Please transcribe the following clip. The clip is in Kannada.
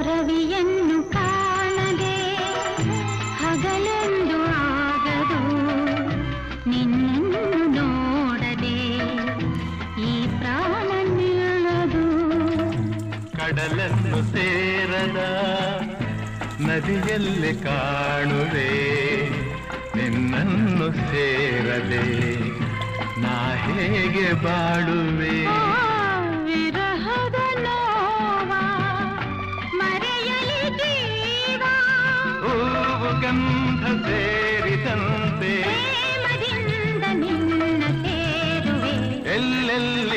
ರವಿಯನ್ನು ಕಾಣದೆ ಹಗಲೆಂದು ಆಗದು, ನಿನ್ನನ್ನು ನೋಡದೆ ಈ ಪ್ರಾಣ ನಿಲ್ಲದು. ಕಡಲನ್ನು ಸೇರದ ನದಿಯಲ್ಲಿ ಕಾಣುವೆ, ನಿನ್ನನ್ನು ಸೇರದೆ ನಾ ಹೇಗೆ ಬಾಳುವೆ. ವಿರಹದ ನೋವ ಮರೆಯಲಿ ಜೀವ, ಹೂವು ಗಂಧ ಸೇರಿದಂತೆ ಪ್ರೇಮದಿಂದ ನಿನ್ನ ಸೇರುವೆ. ಎಲ್ಲೆಲ್ಲಿ